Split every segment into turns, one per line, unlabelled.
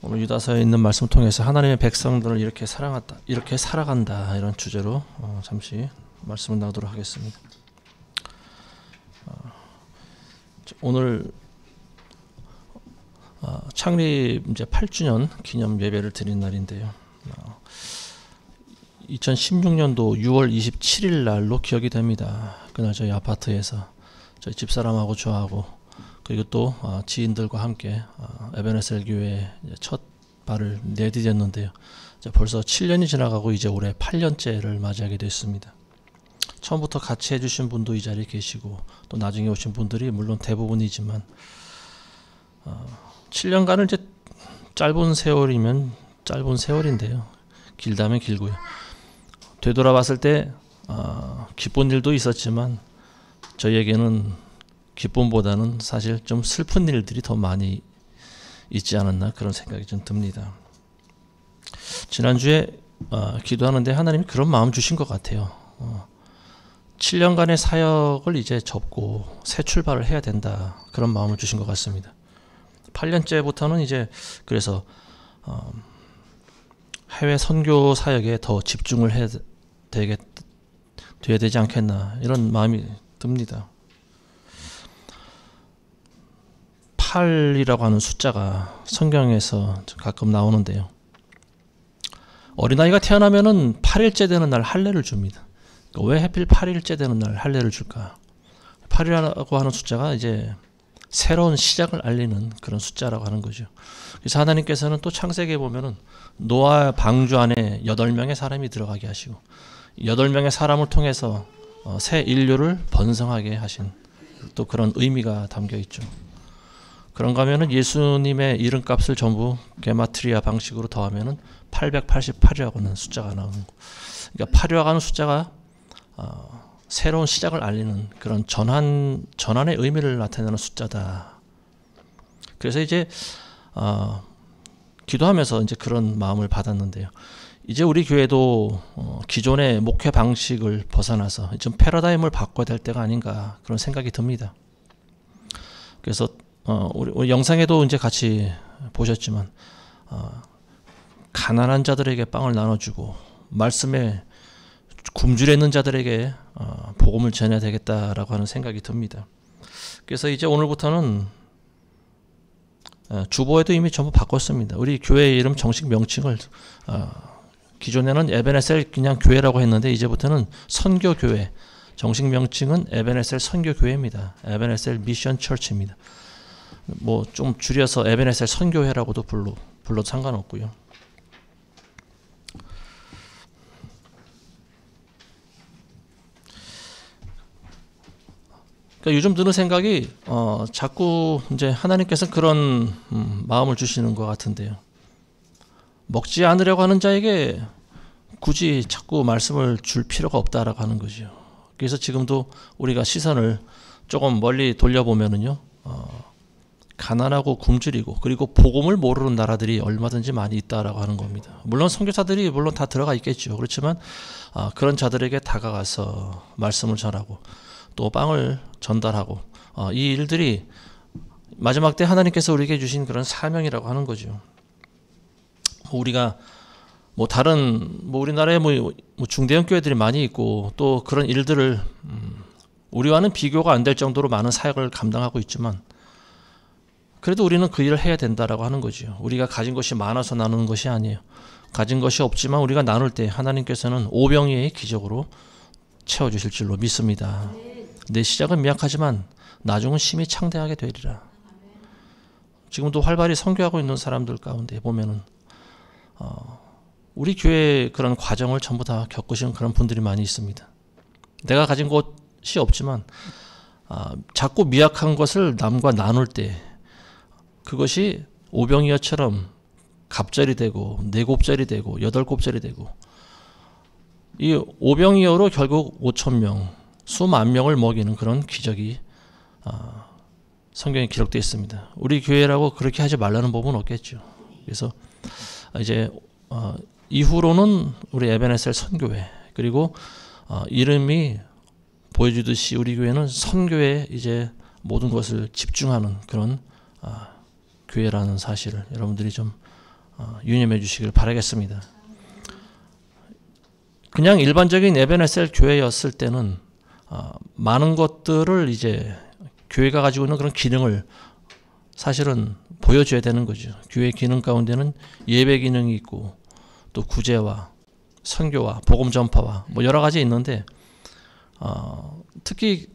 오늘 유다서에 있는 말씀 통해서 하나님의 백성들을 이렇게 사랑한다, 이렇게 살아간다 이런 주제로 잠시 말씀을 나누도록 하겠습니다. 오늘 창립 이제 8주년 기념 예배를 드린 날인데요. 2016년도 6월 27일 날로 기억이 됩니다. 그날 저희 아파트에서 저희 집사람하고 저하고 그리고 또 지인들과 함께 에베네셀 교회에 첫 발을 내디뎠는데요. 벌써 7년이 지나가고 이제 올해 8년째를 맞이하게 됐습니다. 처음부터 같이 해주신 분도 이 자리에 계시고 또 나중에 오신 분들이 물론 대부분이지만 7년간은 이제 짧은 세월이면 짧은 세월인데요. 길다면 길고요. 되돌아봤을 때 기쁜 일도 있었지만 저희에게는 기쁨보다는 사실 좀 슬픈 일들이 더 많이 있지 않았나 그런 생각이 좀 듭니다. 지난주에 기도하는데 하나님이 그런 마음 주신 것 같아요. 7년간의 사역을 이제 접고 새 출발을 해야 된다 그런 마음을 주신 것 같습니다. 8년째부터는 이제 그래서 해외 선교 사역에 더 집중을 해야 되지 않겠나 이런 마음이 듭니다. 8이라고 하는 숫자가 성경에서 가끔 나오는데요. 어린아이가 태어나면은 8일째 되는 날 할례를 줍니다. 왜 하필 8일째 되는 날 할례를 줄까? 8이라고 하는 숫자가 이제 새로운 시작을 알리는 그런 숫자라고 하는 거죠. 그래서 하나님께서는 또 창세기에 보면은 노아 방주 안에 8명의 사람이 들어가게 하시고 8명의 사람을 통해서 새 인류를 번성하게 하신 또 그런 의미가 담겨 있죠. 그런가 하면은 예수님의 이름값을 전부 게마트리아 방식으로 더하면은 888이라고 하는 숫자가 나오는 거. 그러니까 8이라고 하는 숫자가 새로운 시작을 알리는 그런 전환의 의미를 나타내는 숫자다. 그래서 이제 기도하면서 이제 그런 마음을 받았는데요. 이제 우리 교회도 기존의 목회 방식을 벗어나서 좀 패러다임을 바꿔야 될 때가 아닌가 그런 생각이 듭니다. 그래서 우리 영상에도 이제 같이 보셨지만 가난한 자들에게 빵을 나눠주고 말씀에 굶주려 있는 자들에게 복음을 전해야 되겠다라고 하는 생각이 듭니다. 그래서 이제 오늘부터는 주보에도 이미 전부 바꿨습니다. 우리 교회의 이름 정식 명칭을 기존에는 에베네셀 그냥 교회라고 했는데 이제부터는 선교교회 정식 명칭은 에베네셀 선교교회입니다. 에베네셀 미션 처치입니다. 뭐 좀 줄여서 에베네셀 선교회라고도 불러도 상관없고요. 그러니까 요즘 드는 생각이 자꾸 이제 하나님께서 그런 마음을 주시는 것 같은데요. 먹지 않으려고 하는 자에게 굳이 자꾸 말씀을 줄 필요가 없다라고 하는 거죠. 그래서 지금도 우리가 시선을 조금 멀리 돌려보면은요. 가난하고 굶주리고 그리고 복음을 모르는 나라들이 얼마든지 많이 있다라고 하는 겁니다. 물론 선교사들이 물론 다 들어가 있겠죠. 그렇지만 그런 자들에게 다가가서 말씀을 전하고 또 빵을 전달하고 이 일들이 마지막 때 하나님께서 우리에게 주신 그런 사명이라고 하는 거죠. 우리가 뭐 다른 우리나라에 뭐 중대형 교회들이 많이 있고 또 그런 일들을 우리와는 비교가 안 될 정도로 많은 사역을 감당하고 있지만 그래도 우리는 그 일을 해야 된다라고 하는 거죠. 우리가 가진 것이 많아서 나누는 것이 아니에요. 가진 것이 없지만 우리가 나눌 때 하나님께서는 오병이의 기적으로 채워주실 줄로 믿습니다. 내 시작은 미약하지만 나중은 심히 창대하게 되리라. 지금도 활발히 선교하고 있는 사람들 가운데 보면은 우리 교회 그런 과정을 전부 다 겪으신 그런 분들이 많이 있습니다. 내가 가진 것이 없지만 자꾸 미약한 것을 남과 나눌 때 그것이 오병이어처럼 갑절이 되고 네곱절이 되고 여덟곱절이 되고 이 오병이어로 결국 5,000명 수만 명을 먹이는 그런 기적이 성경에 기록되어 있습니다. 우리 교회라고 그렇게 하지 말라는 법은 없겠죠. 그래서 이제 이후로는 우리 에베네셀 선교회 그리고 이름이 보여주듯이 우리 교회는 선교에 이제 모든 것을 집중하는 그런 교회라는 사실을 여러분들이 좀 유념해 주시길 바라겠습니다. 그냥 일반적인 에베네셀 교회였을 때는 많은 것들을 이제 교회가 가지고 있는 그런 기능을 사실은 보여줘야 되는 거죠. 교회 기능 가운데는 예배 기능이 있고 또 구제와 선교와 복음 전파와 뭐 여러 가지 있는데 특히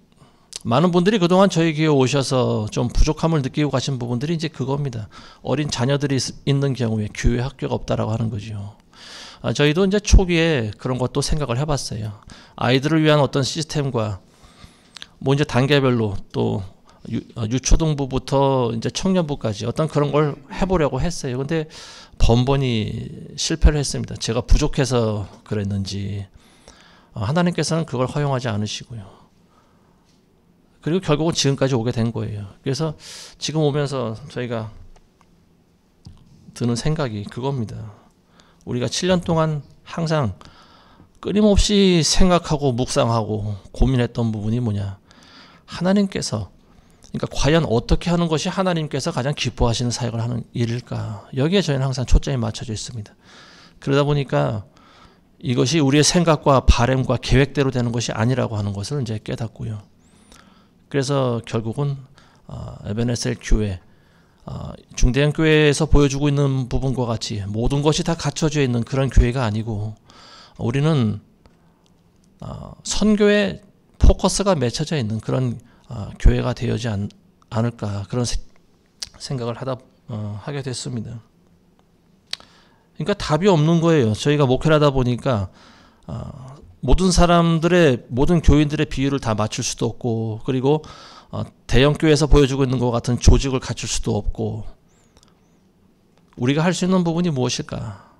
많은 분들이 그동안 저희 교회 오셔서 좀 부족함을 느끼고 가신 부분들이 이제 그겁니다. 어린 자녀들이 있는 경우에 교회 학교가 없다라고 하는 거죠. 저희도 이제 초기에 그런 것도 생각을 해봤어요. 아이들을 위한 어떤 시스템과 뭐 이제 단계별로 또 유초등부부터 이제 청년부까지 어떤 그런 걸 해보려고 했어요. 근데 번번이 실패를 했습니다. 제가 부족해서 그랬는지 하나님께서는 그걸 허용하지 않으시고요. 그리고 결국은 지금까지 오게 된 거예요. 그래서 지금 오면서 저희가 드는 생각이 그겁니다. 우리가 7년 동안 항상 끊임없이 생각하고 묵상하고 고민했던 부분이 뭐냐. 하나님께서 그러니까 과연 어떻게 하는 것이 하나님께서 가장 기뻐하시는 사역을 하는 일일까. 여기에 저희는 항상 초점이 맞춰져 있습니다. 그러다 보니까 이것이 우리의 생각과 바람과 계획대로 되는 것이 아니라고 하는 것을 이제 깨닫고요. 그래서 결국은 에베네셀 교회 중대형 교회에서 보여주고 있는 부분과 같이 모든 것이 다 갖춰져 있는 그런 교회가 아니고 우리는 선교에 포커스가 맺혀져 있는 그런 교회가 되어지 않을까 그런 생각을 하게 됐습니다. 그러니까 답이 없는 거예요. 저희가 목회를 하다 보니까 모든 사람들의 모든 교인들의 비율을 다 맞출 수도 없고 그리고 대형 교회에서 보여주고 있는 것 같은 조직을 갖출 수도 없고 우리가 할 수 있는 부분이 무엇일까?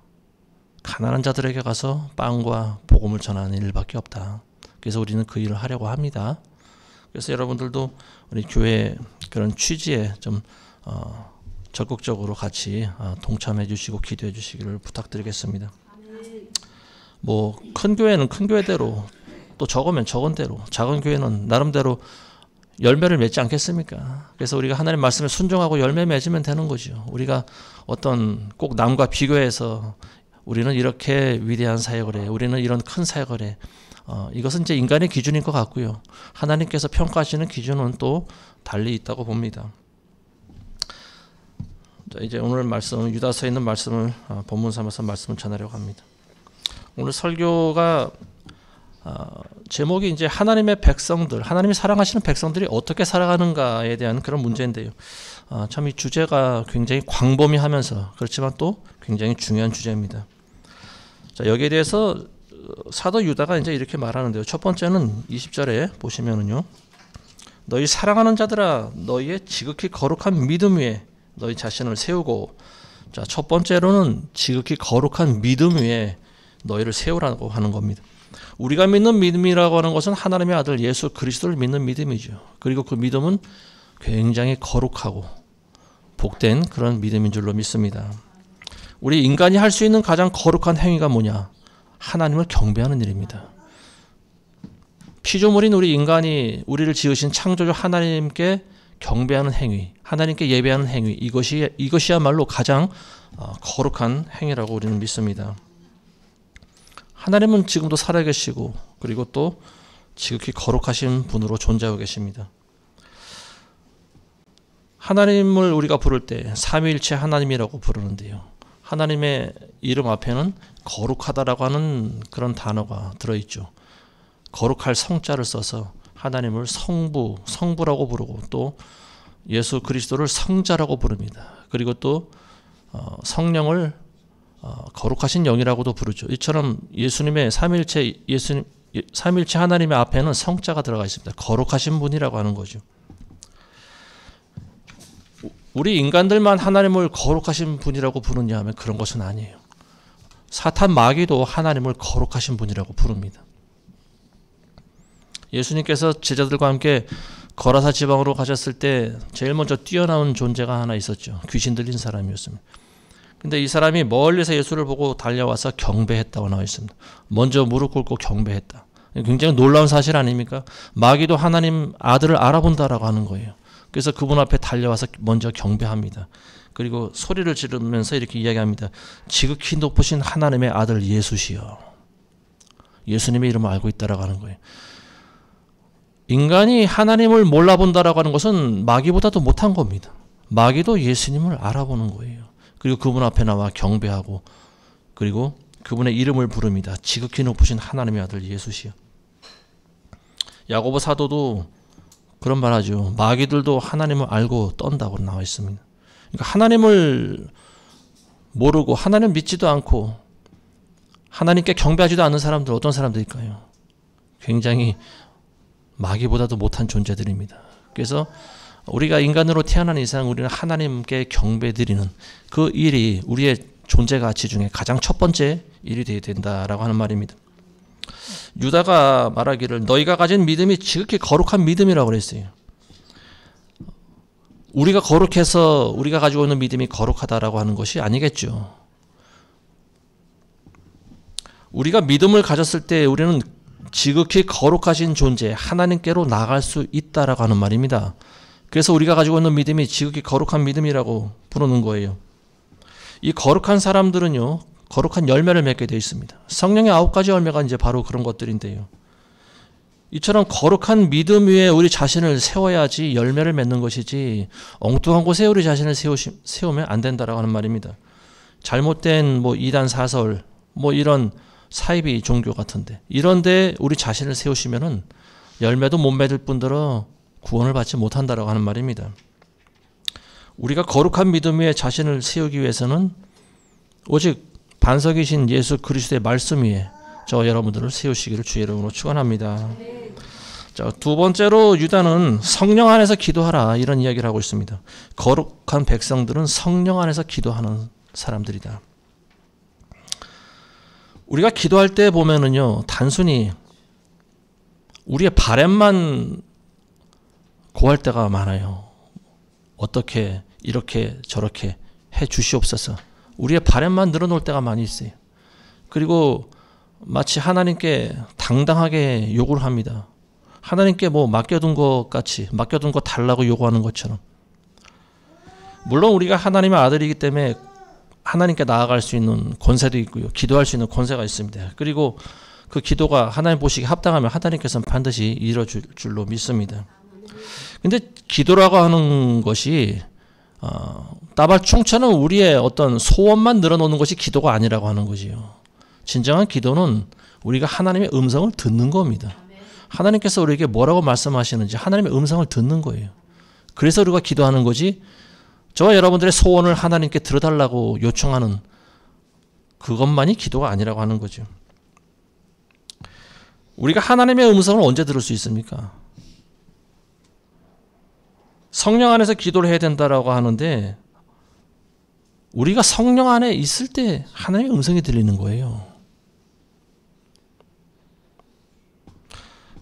가난한 자들에게 가서 빵과 복음을 전하는 일밖에 없다. 그래서 우리는 그 일을 하려고 합니다. 그래서 여러분들도 우리 교회 그런 취지에 좀 적극적으로 같이 동참해 주시고 기도해 주시기를 부탁드리겠습니다. 뭐 큰 교회는 큰 교회대로 또 적으면 적은 대로 작은 교회는 나름대로 열매를 맺지 않겠습니까? 그래서 우리가 하나님 말씀에 순종하고 열매 맺으면 되는 거죠. 우리가 어떤 꼭 남과 비교해서 우리는 이렇게 위대한 사역을 해, 우리는 이런 큰 사역을 해. 이것은 이제 인간의 기준인 것 같고요. 하나님께서 평가하시는 기준은 또 달리 있다고 봅니다. 자, 이제 오늘 말씀 유다서에 있는 말씀을 본문 삼아서 말씀을 전하려고 합니다. 오늘 설교가 제목이 이제 하나님의 백성들, 하나님이 사랑하시는 백성들이 어떻게 살아가는가에 대한 그런 문제인데요. 참 이 주제가 굉장히 광범위하면서 그렇지만 또 굉장히 중요한 주제입니다. 자, 여기에 대해서 사도 유다가 이제 이렇게 말하는데요. 첫 번째는 20절에 보시면은요. 너희 사랑하는 자들아 너희의 지극히 거룩한 믿음 위에 너희 자신을 세우고 자, 첫 번째로는 지극히 거룩한 믿음 위에 너희를 세우라고 하는 겁니다. 우리가 믿는 믿음이라고 하는 것은 하나님의 아들 예수 그리스도를 믿는 믿음이죠. 그리고 그 믿음은 굉장히 거룩하고 복된 그런 믿음인 줄로 믿습니다. 우리 인간이 할 수 있는 가장 거룩한 행위가 뭐냐? 하나님을 경배하는 일입니다. 피조물인 우리 인간이 우리를 지으신 창조주 하나님께 경배하는 행위, 하나님께 예배하는 행위, 이것이야말로 가장 거룩한 행위라고 우리는 믿습니다. 하나님은 지금도 살아계시고 그리고 또 지극히 거룩하신 분으로 존재하고 계십니다. 하나님을 우리가 부를 때 삼위일체 하나님이라고 부르는데요. 하나님의 이름 앞에는 거룩하다라고 하는 그런 단어가 들어있죠. 거룩할 성자를 써서 하나님을 성부라고 부르고 또 예수 그리스도를 성자라고 부릅니다. 그리고 또 성령을 거룩하신 영이라고도 부르죠. 이처럼 예수님의 삼위일체 하나님의 앞에는 성자가 들어가 있습니다. 거룩하신 분이라고 하는 거죠. 우리 인간들만 하나님을 거룩하신 분이라고 부르냐 하면 그런 것은 아니에요. 사탄 마귀도 하나님을 거룩하신 분이라고 부릅니다. 예수님께서 제자들과 함께 거라사 지방으로 가셨을 때 제일 먼저 뛰어나온 존재가 하나 있었죠. 귀신 들린 사람이었습니다. 근데 이 사람이 멀리서 예수를 보고 달려와서 경배했다고 나와 있습니다. 먼저 무릎 꿇고 경배했다. 굉장히 놀라운 사실 아닙니까? 마귀도 하나님 아들을 알아본다라고 하는 거예요. 그래서 그분 앞에 달려와서 먼저 경배합니다. 그리고 소리를 지르면서 이렇게 이야기합니다. 지극히 높으신 하나님의 아들 예수시여. 예수님의 이름을 알고 있다라고 하는 거예요. 인간이 하나님을 몰라본다라고 하는 것은 마귀보다도 못한 겁니다. 마귀도 예수님을 알아보는 거예요. 그리고 그분 앞에 나와 경배하고 그리고 그분의 이름을 부릅니다. 지극히 높으신 하나님의 아들 예수시여. 야고보 사도도 그런 말하죠. 마귀들도 하나님을 알고 떤다고 나와 있습니다. 그러니까 하나님을 모르고 하나님 믿지도 않고 하나님께 경배하지도 않는 사람들 어떤 사람들일까요? 굉장히 마귀보다도 못한 존재들입니다. 그래서 우리가 인간으로 태어난 이상 우리는 하나님께 경배드리는 그 일이 우리의 존재 가치 중에 가장 첫 번째 일이 되어야 된다라고 하는 말입니다. 유다가 말하기를 너희가 가진 믿음이 지극히 거룩한 믿음이라고 그랬어요. 우리가 거룩해서 우리가 가지고 있는 믿음이 거룩하다라고 하는 것이 아니겠죠. 우리가 믿음을 가졌을 때 우리는 지극히 거룩하신 존재 하나님께로 나갈 수 있다라고 하는 말입니다. 그래서 우리가 가지고 있는 믿음이 지극히 거룩한 믿음이라고 부르는 거예요. 이 거룩한 사람들은요, 거룩한 열매를 맺게 되어 있습니다. 성령의 9가지 열매가 이제 바로 그런 것들인데요. 이처럼 거룩한 믿음 위에 우리 자신을 세워야지 열매를 맺는 것이지 엉뚱한 곳에 우리 자신을 세우면 안 된다라고 하는 말입니다. 잘못된 이단 사설 이런 사이비 종교 같은데 이런데 우리 자신을 세우시면은 열매도 못 맺을 뿐더러 구원을 받지 못한다라고 하는 말입니다. 우리가 거룩한 믿음 위에 자신을 세우기 위해서는 오직 반석이신 예수 그리스도의 말씀 위에 저 여러분들을 세우시기를 주의 이름으로 축원합니다. 자, 두 번째로 유다는 성령 안에서 기도하라 이런 이야기를 하고 있습니다. 거룩한 백성들은 성령 안에서 기도하는 사람들이다. 우리가 기도할 때 보면은요, 단순히 우리의 바램만 고할 때가 많아요. 어떻게 이렇게 저렇게 해 주시옵소서. 우리의 바램만 늘어놓을 때가 많이 있어요. 그리고 마치 하나님께 당당하게 요구를 합니다. 하나님께 맡겨둔 것 같이 맡겨둔 거 달라고 요구하는 것처럼. 물론 우리가 하나님의 아들이기 때문에 하나님께 나아갈 수 있는 권세도 있고요. 기도할 수 있는 권세가 있습니다. 그리고 그 기도가 하나님 보시기에 합당하면 하나님께서는 반드시 이뤄줄 줄로 믿습니다. 근데 기도라고 하는 것이 따발총처럼 우리의 어떤 소원만 늘어놓는 것이 기도가 아니라고 하는 거지요. 진정한 기도는 우리가 하나님의 음성을 듣는 겁니다. 하나님께서 우리에게 뭐라고 말씀하시는지 하나님의 음성을 듣는 거예요. 그래서 우리가 기도하는 거지 저와 여러분들의 소원을 하나님께 들어달라고 요청하는 그것만이 기도가 아니라고 하는 거죠. 우리가 하나님의 음성을 언제 들을 수 있습니까? 성령 안에서 기도를 해야 된다라고 하는데 우리가 성령 안에 있을 때 하나님의 음성이 들리는 거예요.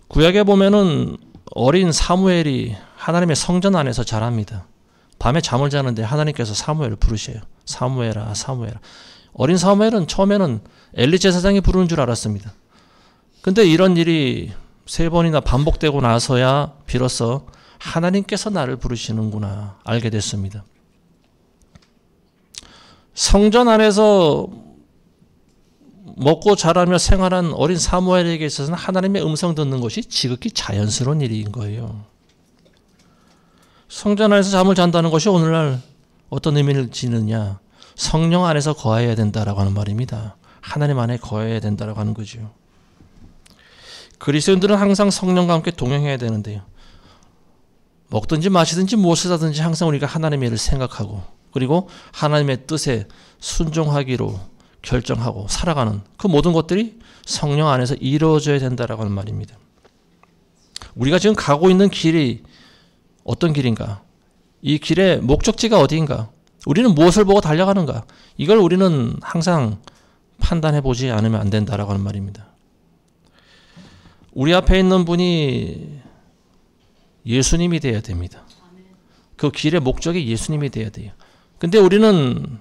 구약에 보면은 어린 사무엘이 하나님의 성전 안에서 자랍니다. 밤에 잠을 자는데 하나님께서 사무엘을 부르셔요. 사무엘아, 사무엘아. 어린 사무엘은 처음에는 엘리 제사장이 부르는 줄 알았습니다. 근데 이런 일이 3번이나 반복되고 나서야 비로소 하나님께서 나를 부르시는구나 알게 됐습니다. 성전 안에서 먹고 자라며 생활한 어린 사무엘에게 있어서는 하나님의 음성 듣는 것이 지극히 자연스러운 일인 거예요. 성전 안에서 잠을 잔다는 것이 오늘날 어떤 의미를 지느냐? 성령 안에서 거해야 된다라고 하는 말입니다. 하나님 안에 거해야 된다라고 하는 거죠. 그리스도인들은 항상 성령과 함께 동행해야 되는데요. 먹든지 마시든지 무엇을 하든지 항상 우리가 하나님의 일을 생각하고 그리고 하나님의 뜻에 순종하기로 결정하고 살아가는 그 모든 것들이 성령 안에서 이루어져야 된다라고 하는 말입니다. 우리가 지금 가고 있는 길이 어떤 길인가? 이 길의 목적지가 어디인가? 우리는 무엇을 보고 달려가는가? 이걸 우리는 항상 판단해 보지 않으면 안 된다라고 하는 말입니다. 우리 앞에 있는 분이 예수님이 되어야 됩니다. 그 길의 목적이 예수님이 되어야 돼요. 근데 우리는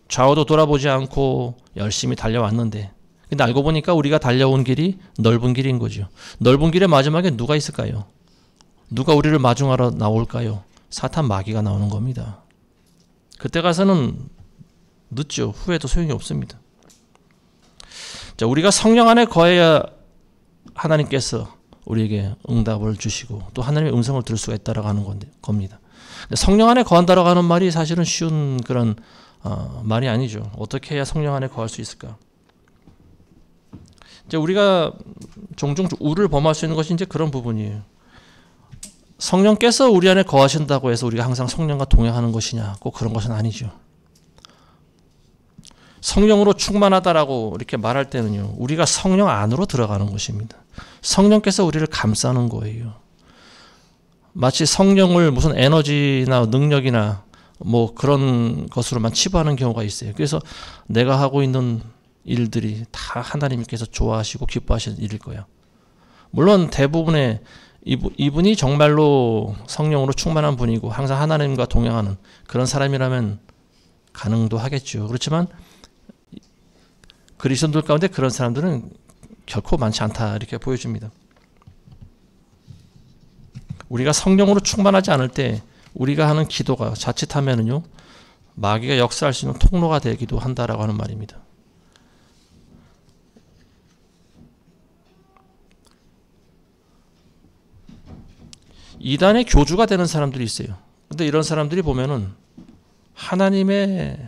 좌우도 돌아보지 않고 열심히 달려왔는데 근데 알고 보니까 우리가 달려온 길이 넓은 길인 거죠. 넓은 길의 마지막에 누가 있을까요? 누가 우리를 마중하러 나올까요? 사탄 마귀가 나오는 겁니다. 그때 가서는 늦죠. 후회도 소용이 없습니다. 자, 우리가 성령 안에 거해야 하나님께서 우리에게 응답을 주시고 또 하나님의 음성을 들을 수가 있다라고 하는 겁니다. 성령 안에 거한다라고 하는 말이 사실은 쉬운 그런 말이 아니죠. 어떻게 해야 성령 안에 거할 수 있을까? 이제 우리가 종종 우를 범할 수 있는 것이 이제 그런 부분이에요. 성령께서 우리 안에 거하신다고 해서 우리가 항상 성령과 동행하는 것이냐? 꼭 그런 것은 아니죠. 성령으로 충만하다라고 이렇게 말할 때는요, 우리가 성령 안으로 들어가는 것입니다. 성령께서 우리를 감싸는 거예요. 마치 성령을 무슨 에너지나 능력이나 뭐 그런 것으로만 치부하는 경우가 있어요. 그래서 내가 하고 있는 일들이 다 하나님께서 좋아하시고 기뻐하시는 일일 거야. 물론 대부분의 이분이 정말로 성령으로 충만한 분이고 항상 하나님과 동행하는 그런 사람이라면 가능도 하겠죠. 그렇지만 그리스도인들 가운데 그런 사람들은 결코 많지 않다 이렇게 보여집니다. 우리가 성령으로 충만하지 않을 때 우리가 하는 기도가 자칫하면은요, 마귀가 역사할 수 있는 통로가 되기도 한다라고 하는 말입니다. 이단의 교주가 되는 사람들이 있어요. 근데 이런 사람들이 보면은 하나님의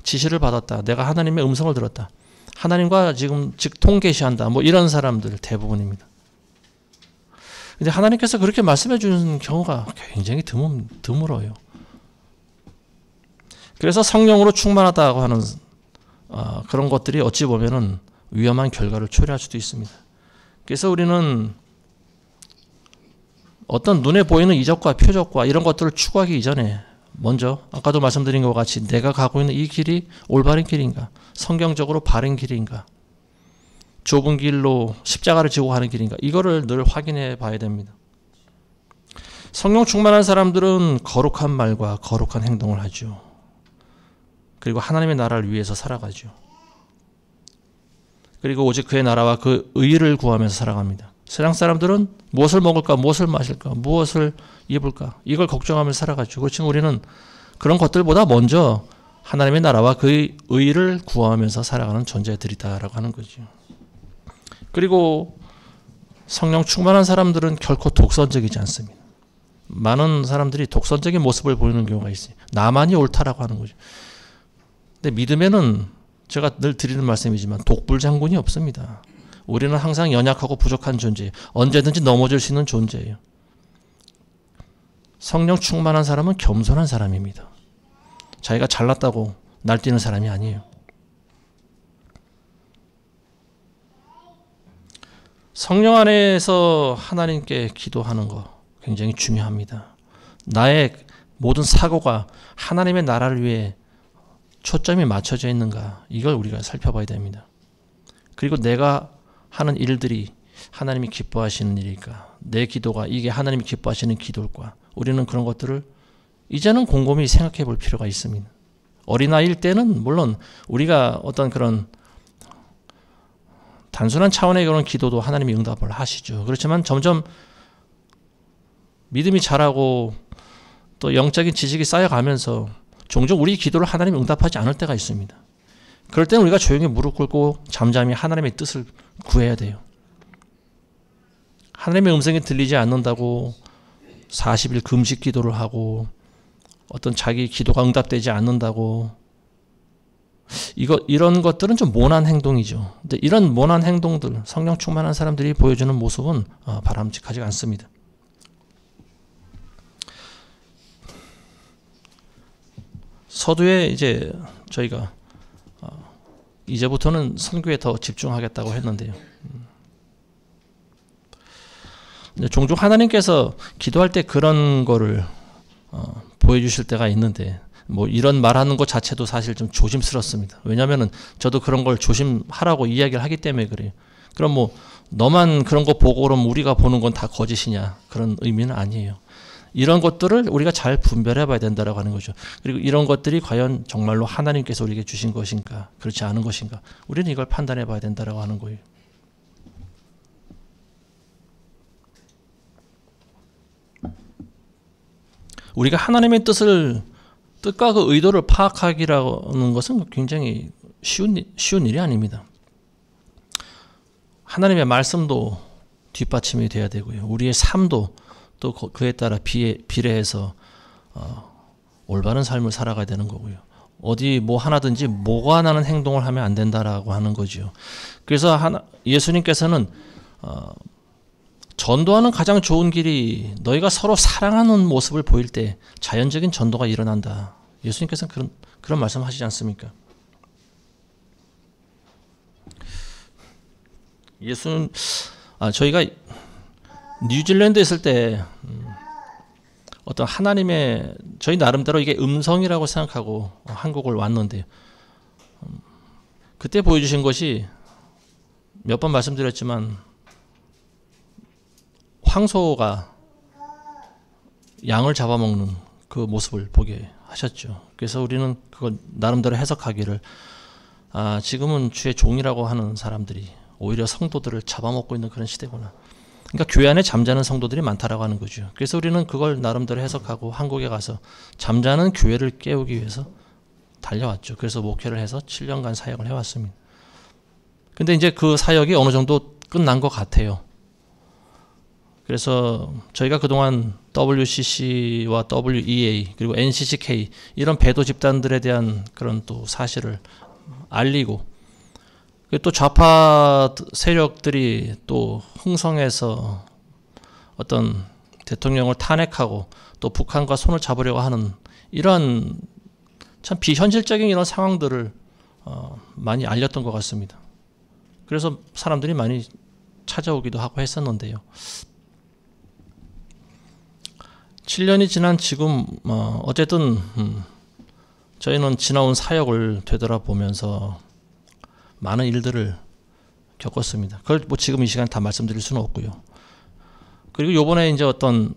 지시를 받았다. 내가 하나님의 음성을 들었다. 하나님과 지금 직통계시한다. 뭐 이런 사람들 대부분입니다. 근데 하나님께서 그렇게 말씀해 주는 경우가 굉장히 드물어요. 그래서 성령으로 충만하다고 하는 그런 것들이 어찌 보면은 위험한 결과를 초래할 수도 있습니다. 그래서 우리는 어떤 눈에 보이는 이적과 표적과 이런 것들을 추구하기 이전에 먼저 아까도 말씀드린 것과 같이 내가 가고 있는 이 길이 올바른 길인가? 성경적으로 바른 길인가? 좁은 길로 십자가를 지고 가는 길인가? 이거를 늘 확인해 봐야 됩니다. 성령 충만한 사람들은 거룩한 말과 거룩한 행동을 하죠. 그리고 하나님의 나라를 위해서 살아가죠. 그리고 오직 그의 나라와 그 의를 구하면서 살아갑니다. 세상 사람들은 무엇을 먹을까, 무엇을 마실까, 무엇을 입을까 이걸 걱정하면서 살아가죠. 그렇지만 우리는 그런 것들보다 먼저 하나님의 나라와 그의 의를 구하면서 살아가는 존재들이다라고 하는 거죠. 그리고 성령 충만한 사람들은 결코 독선적이지 않습니다. 많은 사람들이 독선적인 모습을 보이는 경우가 있어요. 나만이 옳다라고 하는 거죠. 근데 믿음에는 제가 늘 드리는 말씀이지만 독불장군이 없습니다. 우리는 항상 연약하고 부족한 존재예요. 언제든지 넘어질 수 있는 존재예요. 성령 충만한 사람은 겸손한 사람입니다. 자기가 잘났다고 날뛰는 사람이 아니에요. 성령 안에서 하나님께 기도하는 거 굉장히 중요합니다. 나의 모든 사고가 하나님의 나라를 위해 초점이 맞춰져 있는가 이걸 우리가 살펴봐야 됩니다. 그리고 내가 하는 일들이 하나님이 기뻐하시는 일일까? 내 기도가 이게 하나님이 기뻐하시는 기도일까? 우리는 그런 것들을 이제는 곰곰이 생각해 볼 필요가 있습니다. 어린아이일 때는 물론 우리가 어떤 그런 단순한 차원의 그런 기도도 하나님이 응답을 하시죠. 그렇지만 점점 믿음이 자라고 또 영적인 지식이 쌓여가면서 종종 우리 기도를 하나님이 응답하지 않을 때가 있습니다. 그럴 때는 우리가 조용히 무릎 꿇고 잠잠히 하나님의 뜻을 구해야 돼요. 하나님의 음성이 들리지 않는다고 40일 금식 기도를 하고 어떤 자기 기도가 응답되지 않는다고 이런 것들은 좀 모난 행동이죠. 근데 이런 모난 행동들, 성령 충만한 사람들이 보여주는 모습은 바람직하지 않습니다. 서두에 이제 저희가 이제부터는 선교에 더 집중하겠다고 했는데요. 종종 하나님께서 기도할 때 그런 거를 보여주실 때가 있는데 뭐 이런 말하는 것 자체도 사실 좀 조심스럽습니다. 왜냐하면은 저도 그런 걸 조심하라고 이야기를 하기 때문에 그래요. 그럼 뭐 너만 그런 거 보고 그럼 우리가 보는 건 다 거짓이냐 그런 의미는 아니에요. 이런 것들을 우리가 잘 분별해 봐야 된다고 하는 거죠. 그리고 이런 것들이 과연 정말로 하나님께서 우리에게 주신 것인가 그렇지 않은 것인가 우리는 이걸 판단해 봐야 된다고 하는 거예요. 우리가 하나님의 뜻을 뜻과 그 의도를 파악하기라는 것은 굉장히 쉬운 일이 아닙니다. 하나님의 말씀도 뒷받침이 돼야 되고요. 우리의 삶도 또 그에 따라 비례해서 올바른 삶을 살아가야 되는 거고요. 어디 뭐 하나든지 뭐가 나는 행동을 하면 안 된다라고 하는 거죠. 그래서 예수님께서는 전도하는 가장 좋은 길이 너희가 서로 사랑하는 모습을 보일 때 자연적인 전도가 일어난다. 예수님께서는 그런 말씀하시지 않습니까? 저희가 뉴질랜드에 있을 때 어떤 하나님의 저희 나름대로 이게 음성이라고 생각하고 한국을 왔는데요. 그때 보여주신 것이 몇 번 말씀드렸지만 황소가 양을 잡아먹는 그 모습을 보게 하셨죠. 그래서 우리는 그걸 나름대로 해석하기를 지금은 주의 종이라고 하는 사람들이 오히려 성도들을 잡아먹고 있는 그런 시대구나. 그러니까 교회 안에 잠자는 성도들이 많다라고 하는 거죠. 그래서 우리는 그걸 나름대로 해석하고 한국에 가서 잠자는 교회를 깨우기 위해서 달려왔죠. 그래서 목회를 해서 7년간 사역을 해왔습니다. 근데 이제 그 사역이 어느 정도 끝난 것 같아요. 그래서 저희가 그동안 WCC와 WEA 그리고 NCCK 이런 배도 집단들에 대한 그런 또 사실을 알리고 또 좌파 세력들이 또 흥성해서 어떤 대통령을 탄핵하고 또 북한과 손을 잡으려고 하는 이런 참 비현실적인 이런 상황들을 많이 알렸던 것 같습니다. 그래서 사람들이 많이 찾아오기도 하고 했었는데요. 7년이 지난 지금 어쨌든 저희는 지나온 사역을 되돌아보면서 많은 일들을 겪었습니다. 그걸 뭐 지금 이 시간에 다 말씀드릴 수는 없고요. 그리고 요번에 이제 어떤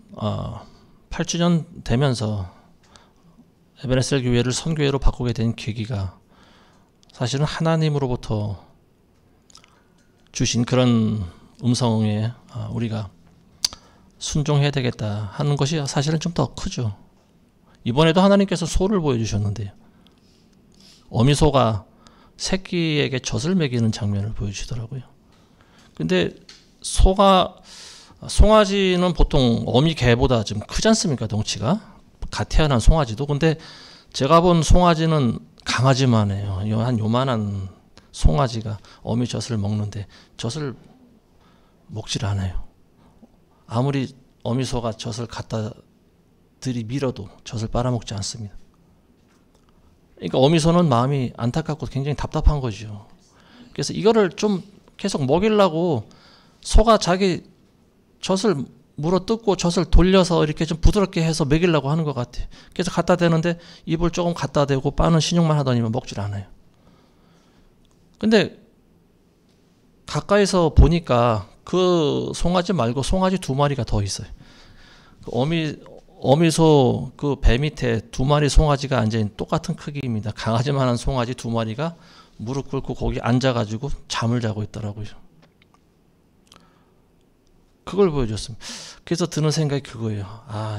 8주년 되면서 에베네셀 교회를 선교회로 바꾸게 된 계기가 사실은 하나님으로부터 주신 그런 음성에 우리가 순종해야 되겠다 하는 것이 사실은 좀 더 크죠. 이번에도 하나님께서 소를 보여주셨는데요. 어미소가 새끼에게 젖을 먹이는 장면을 보여주시더라고요. 근데 송아지는 보통 어미 개보다 좀 크지 않습니까? 덩치가. 갓 태어난 송아지도. 근데 제가 본 송아지는 강아지만 해요. 한 요만한 송아지가 어미 젖을 먹는데 젖을 먹질 않아요. 아무리 어미소가 젖을 갖다 들이밀어도 젖을 빨아먹지 않습니다. 그러니까 어미소는 마음이 안타깝고 굉장히 답답한 거죠. 그래서 이거를 좀 계속 먹이려고 소가 자기 젖을 물어뜯고 젖을 돌려서 이렇게 좀 부드럽게 해서 먹이려고 하는 것 같아요. 그래서 갖다 대는데 입을 조금 갖다 대고 빠는 신용만 하더니만 먹질 않아요. 근데 가까이서 보니까 그 송아지 말고 송아지 2마리가 더 있어요. 어미소 그 배 밑에 2마리 송아지가 앉아있는 똑같은 크기입니다. 강아지만한 송아지 2마리가 무릎 꿇고 거기 앉아가지고 잠을 자고 있더라고요. 그걸 보여줬습니다. 그래서 드는 생각이 그거예요.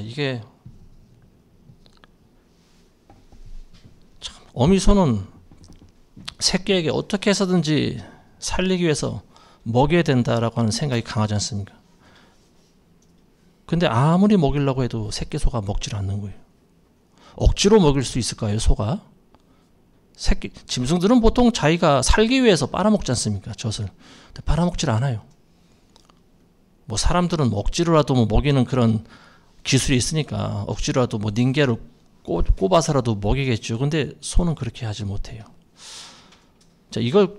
이게 참 어미소는 새끼에게 어떻게 해서든지 살리기 위해서 먹여야 된다라고 하는 생각이 강하지 않습니까? 근데 아무리 먹이려고 해도 새끼 소가 먹질 않는 거예요. 억지로 먹일 수 있을까요, 소가? 짐승들은 보통 자기가 살기 위해서 빨아먹지 않습니까, 젖을. 근데 빨아먹질 않아요. 뭐 사람들은 억지로라도 뭐 먹이는 그런 기술이 있으니까 억지로라도 뭐 닌게를 꼽아서라도 먹이겠죠. 근데 소는 그렇게 하지 못해요. 자, 이걸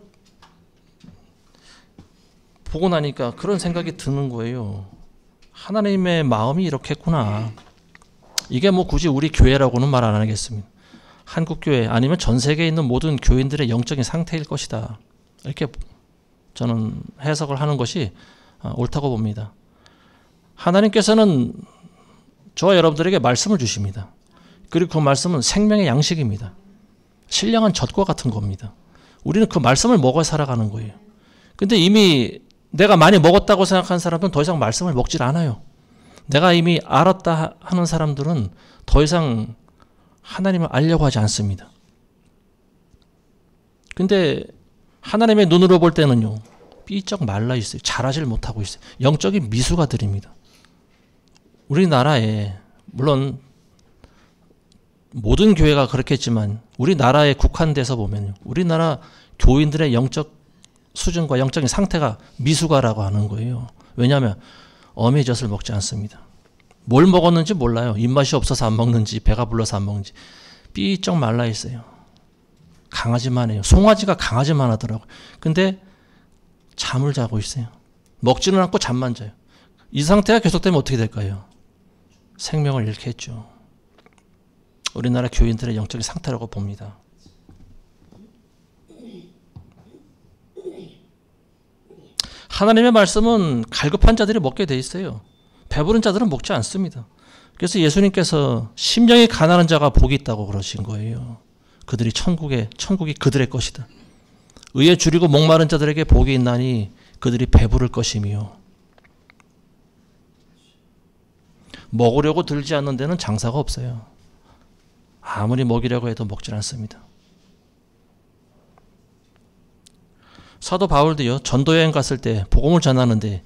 보고 나니까 그런 생각이 드는 거예요. 하나님의 마음이 이렇겠구나. 이게 뭐 굳이 우리 교회라고는 말 안 하겠습니다. 한국교회 아니면 전 세계에 있는 모든 교인들의 영적인 상태일 것이다. 이렇게 저는 해석을 하는 것이 옳다고 봅니다. 하나님께서는 저와 여러분들에게 말씀을 주십니다. 그리고 그 말씀은 생명의 양식입니다. 신령한 젖과 같은 겁니다. 우리는 그 말씀을 먹어 살아가는 거예요. 근데 이미 내가 많이 먹었다고 생각하는 사람들은 더 이상 말씀을 먹질 않아요. 내가 이미 알았다 하는 사람들은 더 이상 하나님을 알려고 하지 않습니다. 근데 하나님의 눈으로 볼 때는요, 삐쩍 말라 있어요. 잘하질 못하고 있어요. 영적인 미수가 들입니다. 우리나라에 물론 모든 교회가 그렇겠지만 우리나라에 국한돼서 보면 우리나라 교인들의 영적 수준과 영적인 상태가 미수가라고 하는 거예요. 왜냐하면 어미의 젖을 먹지 않습니다. 뭘 먹었는지 몰라요. 입맛이 없어서 안 먹는지 배가 불러서 안 먹는지. 삐쩍 말라 있어요. 강아지만 해요. 송아지가 강아지만 하더라고요. 근데 잠을 자고 있어요. 먹지는 않고 잠만 자요. 이 상태가 계속되면 어떻게 될까요? 생명을 잃겠죠. 우리나라 교인들의 영적인 상태라고 봅니다. 하나님의 말씀은 갈급한 자들이 먹게 돼 있어요. 배부른 자들은 먹지 않습니다. 그래서 예수님께서 심령이 가난한 자가 복이 있다고 그러신 거예요. 그들이 천국이 그들의 것이다. 의에 줄이고 목마른 자들에게 복이 있나니 그들이 배부를 것이며 먹으려고 들지 않는 데는 장사가 없어요. 아무리 먹이려고 해도 먹질 않습니다. 사도 바울도요, 전도여행 갔을 때 복음을 전하는데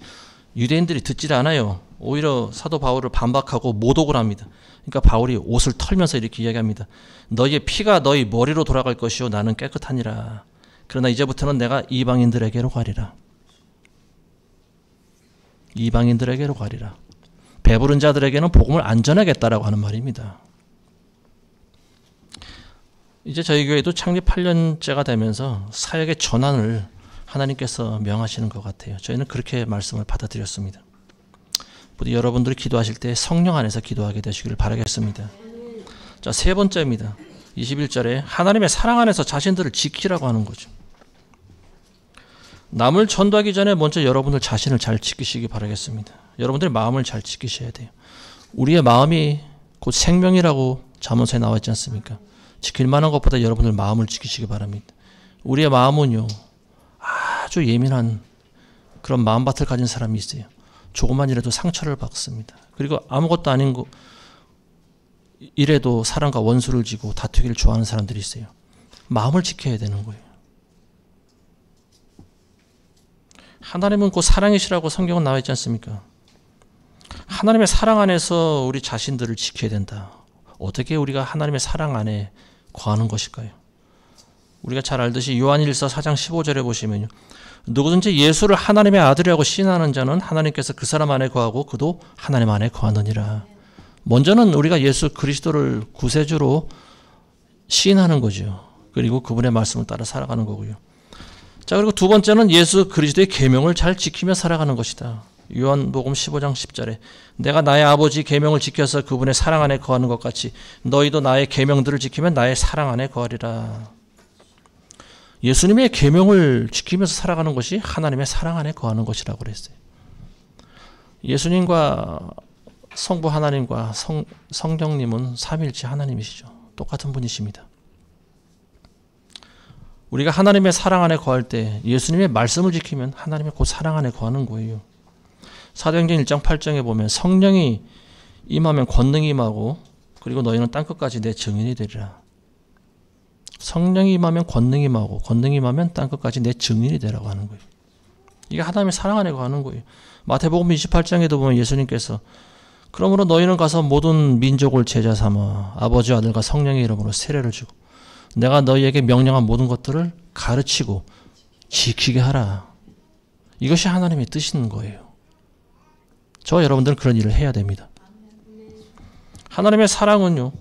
유대인들이 듣질 않아요. 오히려 사도 바울을 반박하고 모독을 합니다. 그러니까 바울이 옷을 털면서 이렇게 이야기합니다. 너희의 피가 너희 머리로 돌아갈 것이요 나는 깨끗하니라. 그러나 이제부터는 내가 이방인들에게로 가리라. 이방인들에게로 가리라. 배부른 자들에게는 복음을 안 전하겠다라고 하는 말입니다. 이제 저희 교회도 창립 8년째가 되면서 사역의 전환을 하나님께서 명하시는 것 같아요. 저희는 그렇게 말씀을 받아들였습니다. 부디 여러분들이 기도하실 때 성령 안에서 기도하게 되시기를 바라겠습니다. 자, 세 번째입니다. 21절에 하나님의 사랑 안에서 자신들을 지키라고 하는 거죠. 남을 전도하기 전에 먼저 여러분들 자신을 잘 지키시기 바라겠습니다. 여러분들의 마음을 잘 지키셔야 돼요. 우리의 마음이 곧 생명이라고 잠언서에 나와 있지 않습니까? 지킬 만한 것보다 여러분들 마음을 지키시기 바랍니다. 우리의 마음은요, 아주 예민한 그런 마음밭을 가진 사람이 있어요. 조금만 이라도 상처를 받습니다. 그리고 아무것도 아닌 거 이래도 사람과 원수를 지고 다투기를 좋아하는 사람들이 있어요. 마음을 지켜야 되는 거예요. 하나님은 곧 사랑이시라고 성경은 나와 있지 않습니까? 하나님의 사랑 안에서 우리 자신들을 지켜야 된다. 어떻게 우리가 하나님의 사랑 안에 거하는 것일까요? 우리가 잘 알듯이 요한일서 4장 15절에 보시면요, 누구든지 예수를 하나님의 아들이라고 시인하는 자는 하나님께서 그 사람 안에 거하고 그도 하나님 안에 거하느니라. 먼저는 우리가 예수 그리스도를 구세주로 시인하는 거죠. 그리고 그분의 말씀을 따라 살아가는 거고요. 자, 그리고 두 번째는 예수 그리스도의 계명을 잘 지키며 살아가는 것이다. 요한복음 15장 10절에 내가 나의 아버지 계명을 지켜서 그분의 사랑 안에 거하는 것 같이 너희도 나의 계명들을 지키면 나의 사랑 안에 거하리라. 예수님의 계명을 지키면서 살아가는 것이 하나님의 사랑 안에 거하는 것이라고 그랬어요. 예수님과 성부 하나님과 성령님은 삼위일체 하나님이시죠. 똑같은 분이십니다. 우리가 하나님의 사랑 안에 거할 때 예수님의 말씀을 지키면 하나님의 그 사랑 안에 거하는 거예요. 사도행전 1장 8장에 보면 성령이 임하면 권능이 임하고 그리고 너희는 땅끝까지 내 증인이 되리라. 성령이 임하면 권능이 임하고 권능이 임하면 땅끝까지 내 증인이 되라고 하는 거예요. 이게 하나님의 사랑 안에 거하는 거예요. 마태복음 28장에도 보면 예수님께서 그러므로 너희는 가서 모든 민족을 제자 삼아 아버지와 아들과 성령의 이름으로 세례를 주고 내가 너희에게 명령한 모든 것들을 가르치고 지키게 하라. 이것이 하나님의 뜻인 거예요. 저와 여러분들은 그런 일을 해야 됩니다. 하나님의 사랑은요,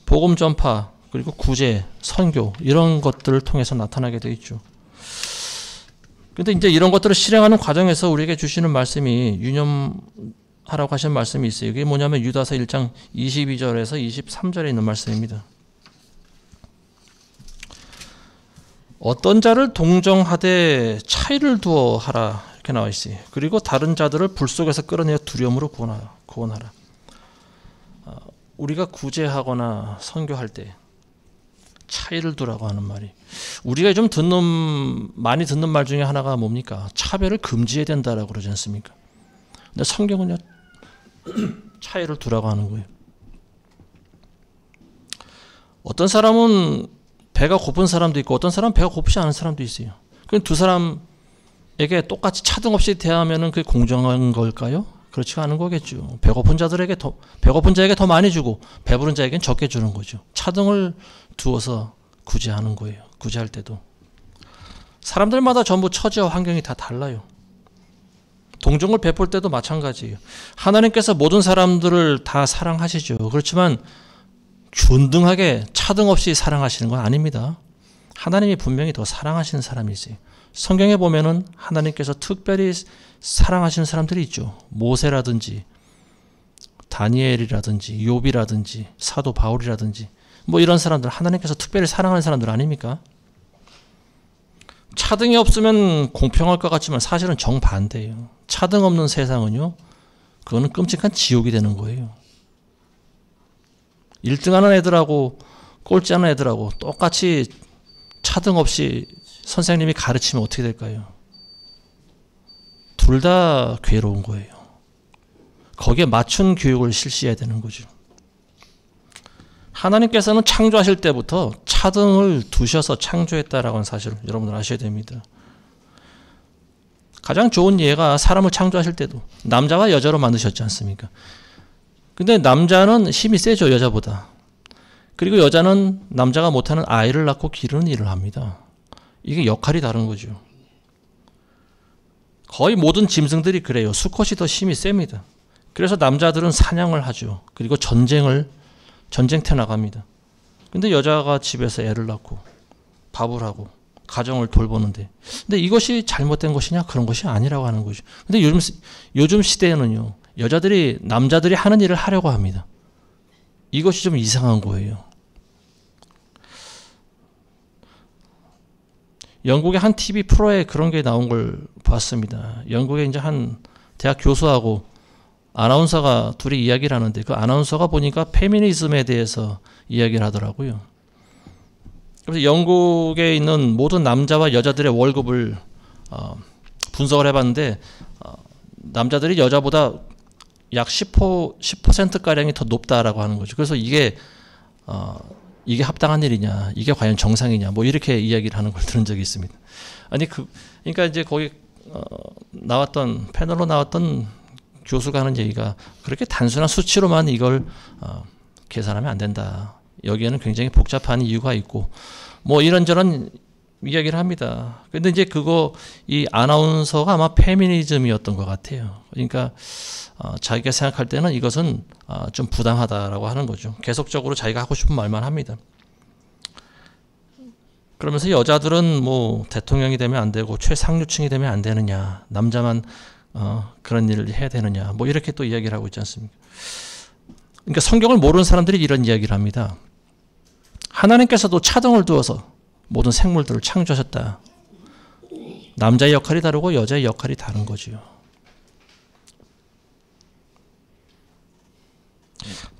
복음 전파 그리고 구제, 선교 이런 것들을 통해서 나타나게 되어 있죠. 그런데 이제 이런 것들을 실행하는 과정에서 우리에게 주시는 말씀이 유념하라고 하신 말씀이 있어요. 이게 뭐냐면 유다서 1장 22절에서 23절에 있는 말씀입니다. 어떤 자를 동정하되 차이를 두어 하라 이렇게 나와 있어요. 그리고 다른 자들을 불 속에서 끌어내어 두려움으로 구원하라. 우리가 구제하거나 선교할 때 차이를 두라고 하는 말이, 우리가 좀 많이 듣는 말 중에 하나가 뭡니까? 차별을 금지해야 된다라고 그러지 않습니까? 근데 성경은요, 차이를 두라고 하는 거예요. 어떤 사람은 배가 고픈 사람도 있고 어떤 사람은 배가 고프지 않은 사람도 있어요. 그럼 두 사람에게 똑같이 차등 없이 대하면은 그게 공정한 걸까요? 그렇지가 않은 거겠죠. 배고픈 자에게 더 많이 주고 배부른 자에게는 적게 주는 거죠. 차등을 두어서 구제하는 거예요. 구제할 때도. 사람들마다 전부 처지와 환경이 다 달라요. 동정을 베풀 때도 마찬가지예요. 하나님께서 모든 사람들을 다 사랑하시죠. 그렇지만 균등하게 차등 없이 사랑하시는 건 아닙니다. 하나님이 분명히 더 사랑하시는 사람이 있어요. 성경에 보면은 하나님께서 특별히 사랑하시는 사람들이 있죠. 모세라든지 다니엘이라든지 욥이라든지 사도 바울이라든지 뭐 이런 사람들, 하나님께서 특별히 사랑하는 사람들 아닙니까? 차등이 없으면 공평할 것 같지만 사실은 정반대예요. 차등 없는 세상은요, 그거는 끔찍한 지옥이 되는 거예요. 1등하는 애들하고 꼴찌하는 애들하고 똑같이 차등 없이 선생님이 가르치면 어떻게 될까요? 둘 다 괴로운 거예요. 거기에 맞춘 교육을 실시해야 되는 거죠. 하나님께서는 창조하실 때부터 차등을 두셔서 창조했다라고 하는 사실을 여러분들 아셔야 됩니다. 가장 좋은 예가 사람을 창조하실 때도 남자와 여자로 만드셨지 않습니까? 근데 남자는 힘이 세죠, 여자보다. 그리고 여자는 남자가 못하는 아이를 낳고 기르는 일을 합니다. 이게 역할이 다른 거죠. 거의 모든 짐승들이 그래요. 수컷이 더 힘이 셉니다. 그래서 남자들은 사냥을 하죠. 그리고 전쟁터 나갑니다. 근데 여자가 집에서 애를 낳고 밥을 하고 가정을 돌보는데, 근데 이것이 잘못된 것이냐? 그런 것이 아니라고 하는 거죠. 근데 요즘 시대에는요, 남자들이 하는 일을 하려고 합니다. 이것이 좀 이상한 거예요. 영국의 한 TV 프로에 그런 게 나온 걸 봤습니다. 영국의 이제 한 대학 교수하고 아나운서가 둘이 이야기를 하는데, 그 아나운서가 보니까 페미니즘에 대해서 이야기를 하더라고요. 그래서 영국에 있는 모든 남자와 여자들의 월급을 분석을 해봤는데, 남자들이 여자보다 약 10%가량이 더 높다라고 하는 거죠. 그래서 이게 합당한 일이냐, 이게 과연 정상이냐, 뭐 이렇게 이야기를 하는 걸 들은 적이 있습니다. 그러니까 이제 거기 패널로 나왔던 교수가 하는 얘기가, 그렇게 단순한 수치로만 이걸 계산하면 안 된다. 여기에는 굉장히 복잡한 이유가 있고, 뭐 이런저런 이야기를 합니다. 근데 이제 이 아나운서가 아마 페미니즘이었던 것 같아요. 그러니까 자기가 생각할 때는 이것은 좀 부당하다라고 하는 거죠. 계속적으로 자기가 하고 싶은 말만 합니다. 그러면서 여자들은 뭐 대통령이 되면 안 되고 최상류층이 되면 안 되느냐, 남자만 그런 일을 해야 되느냐, 뭐 이렇게 또 이야기를 하고 있지 않습니까? 그러니까 성경을 모르는 사람들이 이런 이야기를 합니다. 하나님께서도 차등을 두어서 모든 생물들을 창조하셨다. 남자의 역할이 다르고 여자의 역할이 다른 거지요.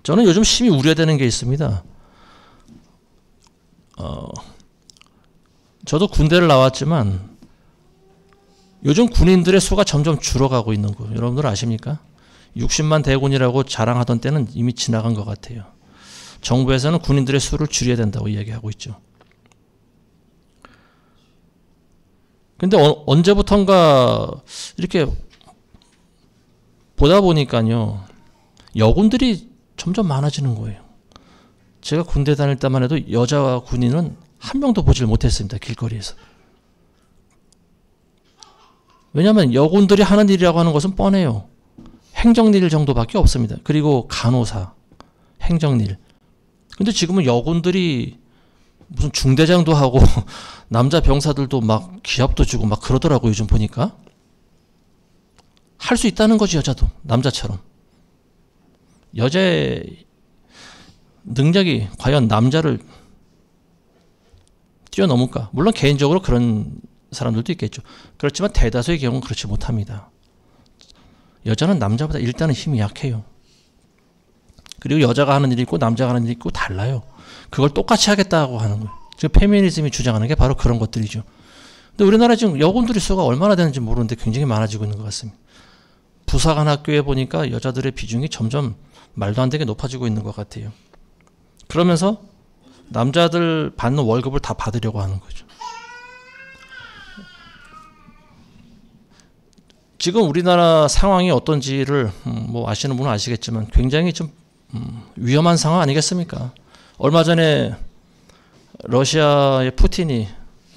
저는 요즘 심히 우려되는 게 있습니다. 저도 군대를 나왔지만 요즘 군인들의 수가 점점 줄어가고 있는 거 여러분들 아십니까? 60만 대군이라고 자랑하던 때는 이미 지나간 것 같아요. 정부에서는 군인들의 수를 줄여야 된다고 이야기하고 있죠. 근데 언제부턴가 이렇게 보다 보니까요, 여군들이 점점 많아지는 거예요. 제가 군대 다닐 때만 해도 여자 군인은 한 명도 보질 못했습니다. 길거리에서. 왜냐하면 여군들이 하는 일이라고 하는 것은 뻔해요. 행정일 정도밖에 없습니다. 그리고 간호사, 행정일. 근데 지금은 여군들이 무슨 중대장도 하고 남자 병사들도 막 기합도 주고 막 그러더라고요. 요즘 보니까. 할 수 있다는 거지, 여자도. 남자처럼. 여자의 능력이 과연 남자를 뛰어넘을까? 물론 개인적으로 그런 사람들도 있겠죠. 그렇지만 대다수의 경우는 그렇지 못합니다. 여자는 남자보다 일단은 힘이 약해요. 그리고 여자가 하는 일이 있고 남자가 하는 일이 있고 달라요. 그걸 똑같이 하겠다고 하는 거예요. 지금 페미니즘이 주장하는 게 바로 그런 것들이죠. 근데 우리나라 지금 여군들의 수가 얼마나 되는지 모르는데 굉장히 많아지고 있는 것 같습니다. 부사관 학교에 보니까 여자들의 비중이 점점 말도 안 되게 높아지고 있는 것 같아요. 그러면서 남자들 받는 월급을 다 받으려고 하는 거죠. 지금 우리나라 상황이 어떤지를 뭐 아시는 분은 아시겠지만 굉장히 좀 위험한 상황 아니겠습니까? 얼마 전에 러시아의 푸틴이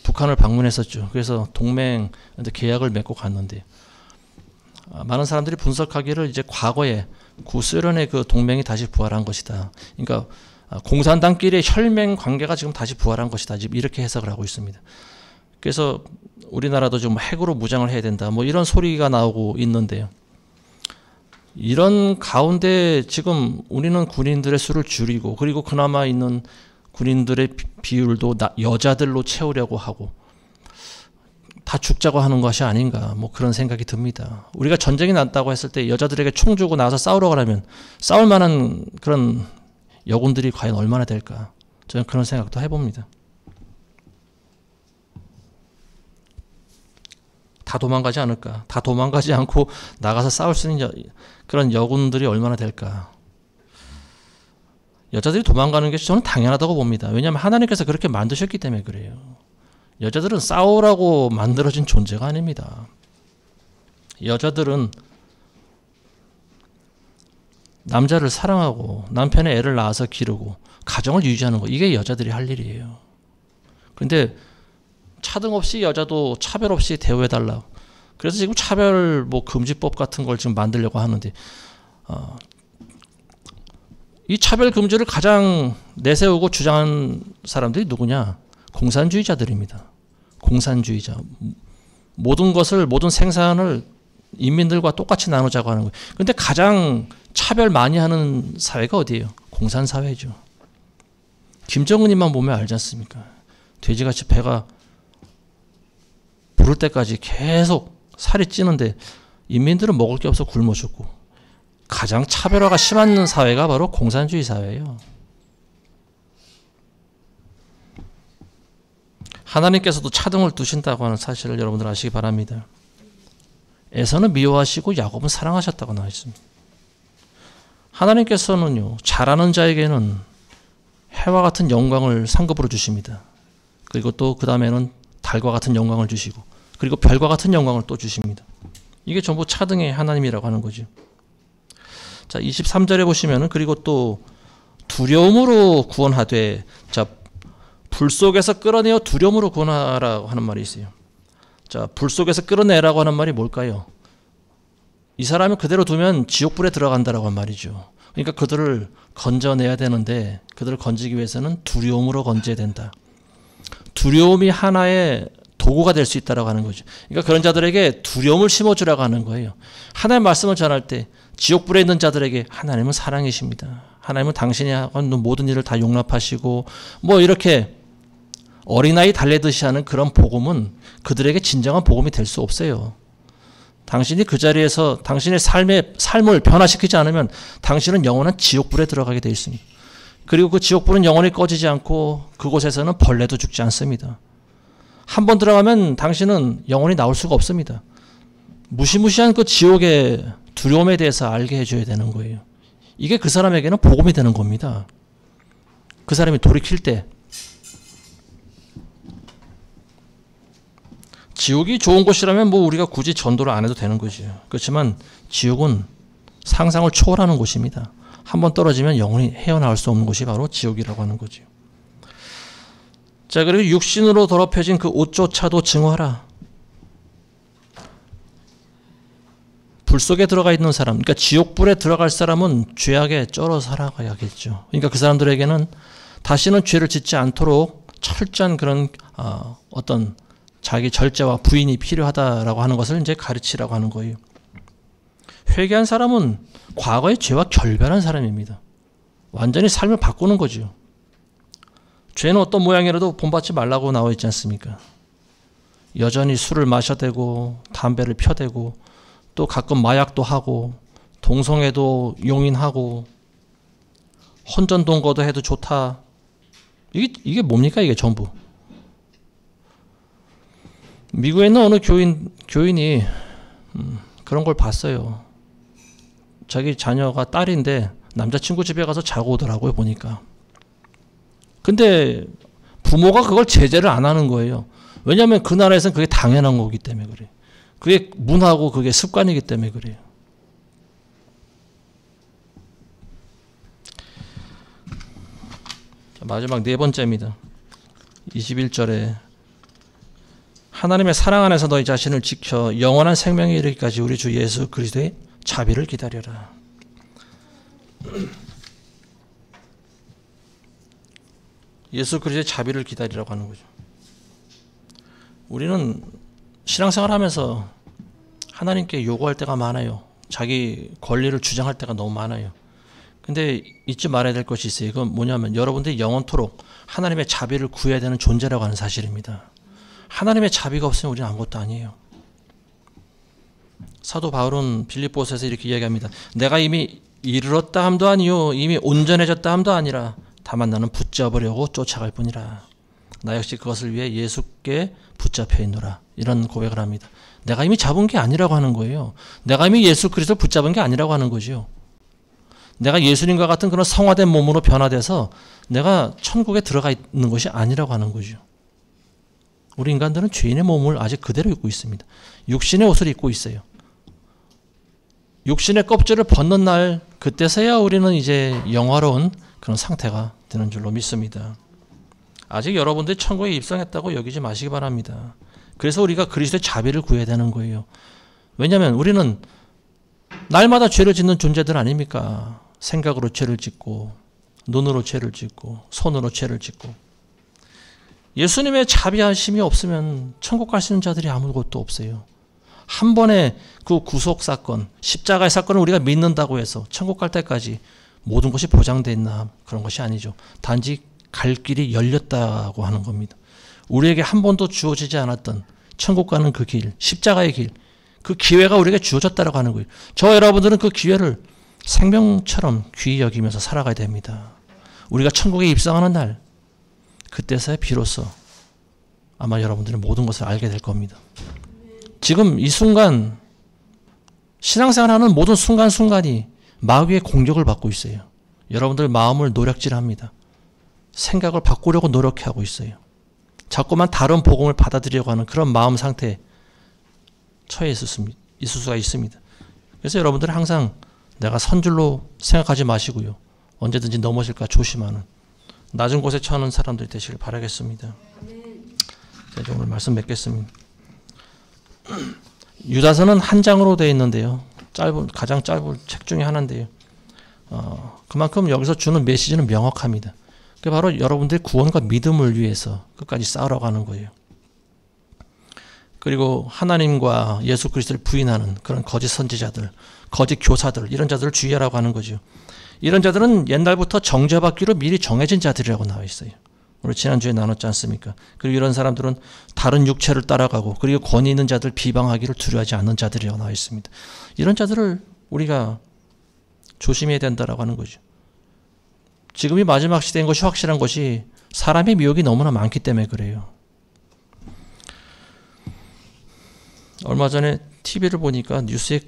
북한을 방문했었죠. 그래서 동맹 계약을 맺고 갔는데 많은 사람들이 분석하기를 이제 과거에 구소련의 그 동맹이 다시 부활한 것이다. 그러니까 공산당끼리의 혈맹 관계가 지금 다시 부활한 것이다. 지금 이렇게 해석을 하고 있습니다. 그래서 우리나라도 좀 핵으로 무장을 해야 된다. 뭐 이런 소리가 나오고 있는데요. 이런 가운데 지금 우리는 군인들의 수를 줄이고 그리고 그나마 있는 군인들의 비율도 여자들로 채우려고 하고 다 죽자고 하는 것이 아닌가 뭐 그런 생각이 듭니다. 우리가 전쟁이 났다고 했을 때 여자들에게 총 주고 나와서 싸우러 가려면 싸울 만한 그런 여군들이 과연 얼마나 될까? 저는 그런 생각도 해봅니다. 다 도망가지 않을까? 다 도망가지 않고 나가서 싸울 수 있는 그런 여군들이 얼마나 될까? 여자들이 도망가는 게 저는 당연하다고 봅니다. 왜냐하면 하나님께서 그렇게 만드셨기 때문에 그래요. 여자들은 싸우라고 만들어진 존재가 아닙니다. 여자들은 남자를 사랑하고 남편의 애를 낳아서 기르고 가정을 유지하는 거, 이게 여자들이 할 일이에요. 그런데 차등 없이 여자도 차별 없이 대우해달라. 그래서 지금 차별 뭐 금지법 같은 걸 지금 만들려고 하는데 이 차별 금지를 가장 내세우고 주장한 사람들이 누구냐? 공산주의자들입니다. 공산주의자. 모든 것을, 모든 생산을 인민들과 똑같이 나누자고 하는 거예요. 그런데 가장 차별 많이 하는 사회가 어디예요? 공산사회죠. 김정은이만 보면 알지 않습니까? 돼지같이 배가 부를 때까지 계속 살이 찌는데 인민들은 먹을 게 없어 굶어 죽고, 가장 차별화가 심한 사회가 바로 공산주의 사회예요. 하나님께서도 차등을 두신다고 하는 사실을 여러분들 아시기 바랍니다. 에서는 미워하시고 야곱은 사랑하셨다고 나와 있습니다. 하나님께서는요, 잘하는 자에게는 해와 같은 영광을 상급으로 주십니다. 그리고 또 그 다음에는 달과 같은 영광을 주시고, 그리고 별과 같은 영광을 또 주십니다. 이게 전부 차등의 하나님이라고 하는 거죠. 자, 23절에 보시면은 그리고 또 두려움으로 구원하되, 자, 불 속에서 끌어내어 두려움으로 구원하라고 하는 말이 있어요. 자, 불 속에서 끌어내라고 하는 말이 뭘까요? 이 사람을 그대로 두면 지옥불에 들어간다라고 한 말이죠. 그러니까 그들을 건져내야 되는데, 그들을 건지기 위해서는 두려움으로 건져야 된다. 두려움이 하나의 도구가 될 수 있다라고 하는 거죠. 그러니까 그런 자들에게 두려움을 심어주라고 하는 거예요. 하나님의 말씀을 전할 때 지옥불에 있는 자들에게 하나님은 사랑이십니다. 하나님은 당신이 하는 모든 일을 다 용납하시고, 뭐 이렇게 어린아이 달래듯이 하는 그런 복음은 그들에게 진정한 복음이 될 수 없어요. 당신이 그 자리에서 당신의 삶을 변화시키지 않으면 당신은 영원한 지옥불에 들어가게 되어 있습니다. 그리고 그 지옥불은 영원히 꺼지지 않고 그곳에서는 벌레도 죽지 않습니다. 한 번 들어가면 당신은 영원히 나올 수가 없습니다. 무시무시한 그 지옥의 두려움에 대해서 알게 해줘야 되는 거예요. 이게 그 사람에게는 복음이 되는 겁니다. 그 사람이 돌이킬 때. 지옥이 좋은 곳이라면 뭐 우리가 굳이 전도를 안 해도 되는 거죠. 그렇지만 지옥은 상상을 초월하는 곳입니다. 한번 떨어지면 영원히 헤어나올 수 없는 곳이 바로 지옥이라고 하는 거죠. 자, 그리고 육신으로 더럽혀진 그 옷조차도 증오하라. 불 속에 들어가 있는 사람, 그러니까 지옥불에 들어갈 사람은 죄악에 쩔어 살아가야겠죠. 그러니까 그 사람들에게는 다시는 죄를 짓지 않도록 철저한 그런 어떤 자기 절제와 부인이 필요하다라고 하는 것을 이제 가르치라고 하는 거예요. 회개한 사람은 과거의 죄와 결별한 사람입니다. 완전히 삶을 바꾸는 거죠. 죄는 어떤 모양이라도 본받지 말라고 나와 있지 않습니까? 여전히 술을 마셔대고 담배를 펴대고 또 가끔 마약도 하고 동성애도 용인하고 헌전동거도 해도 좋다. 이게 뭡니까? 이게 전부. 미국에 있는 어느 교인이 그런 걸 봤어요. 자기 자녀가 딸인데 남자친구 집에 가서 자고 오더라고요, 보니까. 근데 부모가 그걸 제재를 안 하는 거예요. 왜냐하면 그 나라에서는 그게 당연한 거기 때문에 그래요. 그게 문화고 그게 습관이기 때문에 그래요. 자, 마지막 네 번째입니다. 21절에 하나님의 사랑 안에서 너희 자신을 지켜 영원한 생명에 이르기까지 우리 주 예수 그리스도의 자비를 기다려라. 예수 그리스도의 자비를 기다리라고 하는 거죠. 우리는 신앙생활 하면서 하나님께 요구할 때가 많아요. 자기 권리를 주장할 때가 너무 많아요. 근데 잊지 말아야 될 것이 있어요. 그건 뭐냐면 여러분들이 영원토록 하나님의 자비를 구해야 되는 존재라고 하는 사실입니다. 하나님의 자비가 없으면 우리는 아무것도 아니에요. 사도 바울은 빌립보서에서 이렇게 이야기합니다. 내가 이미 이르렀다 함도 아니요 이미 온전해졌다 함도 아니라 다만 나는 붙잡으려고 쫓아갈 뿐이라. 나 역시 그것을 위해 예수께 붙잡혀 있노라. 이런 고백을 합니다. 내가 이미 잡은 게 아니라고 하는 거예요. 내가 이미 예수 그리스도를 붙잡은 게 아니라고 하는 거죠. 내가 예수님과 같은 그런 성화된 몸으로 변화돼서 내가 천국에 들어가 있는 것이 아니라고 하는 거죠. 우리 인간들은 죄인의 몸을 아직 그대로 입고 있습니다. 육신의 옷을 입고 있어요. 육신의 껍질을 벗는 날 그때서야 우리는 이제 영화로운 그런 상태가 되는 줄로 믿습니다. 아직 여러분들이 천국에 입성했다고 여기지 마시기 바랍니다. 그래서 우리가 그리스도의 자비를 구해야 되는 거예요. 왜냐하면 우리는 날마다 죄를 짓는 존재들 아닙니까? 생각으로 죄를 짓고 눈으로 죄를 짓고 손으로 죄를 짓고. 예수님의 자비하심이 없으면 천국 갈 수 있는 자들이 아무것도 없어요. 한 번의 그 구속 사건, 십자가의 사건을 우리가 믿는다고 해서 천국 갈 때까지 모든 것이 보장되어 있나 그런 것이 아니죠. 단지 갈 길이 열렸다고 하는 겁니다. 우리에게 한 번도 주어지지 않았던 천국 가는 그 길, 십자가의 길, 그 기회가 우리에게 주어졌다고 하는 거예요. 저 여러분들은 그 기회를 생명처럼 귀히 여기면서 살아가야 됩니다. 우리가 천국에 입성하는 날, 그때서야 비로소 아마 여러분들은 모든 것을 알게 될 겁니다. 지금 이 순간 신앙생활하는 모든 순간순간이 마귀의 공격을 받고 있어요. 여러분들 마음을 노력질합니다. 생각을 바꾸려고 노력하고 있어요. 자꾸만 다른 복음을 받아들이려고 하는 그런 마음 상태에 처해 있을 수가 있습니다. 그래서 여러분들은 항상 내가 선줄로 생각하지 마시고요. 언제든지 넘어질까 조심하는 낮은 곳에 처하는 사람들이 되시길 바라겠습니다. 제가 오늘 말씀 맺겠습니다. 유다서는 한 장으로 되어 있는데요. 가장 짧은 책 중에 하나인데요. 그만큼 여기서 주는 메시지는 명확합니다. 그게 바로 여러분들의 구원과 믿음을 위해서 끝까지 싸우라고 하는 거예요. 그리고 하나님과 예수 그리스도를 부인하는 그런 거짓 선지자들, 거짓 교사들, 이런 자들을 주의하라고 하는 거죠. 이런 자들은 옛날부터 정죄받기로 미리 정해진 자들이라고 나와 있어요. 우리 지난주에 나눴지 않습니까? 그리고 이런 사람들은 다른 육체를 따라가고 그리고 권위 있는 자들 비방하기를 두려워하지 않는 자들이라고 나와 있습니다. 이런 자들을 우리가 조심해야 된다라고 하는 거죠. 지금이 마지막 시대인 것이 확실한 것이 사람의 미혹이 너무나 많기 때문에 그래요. 얼마 전에 TV를 보니까 뉴스에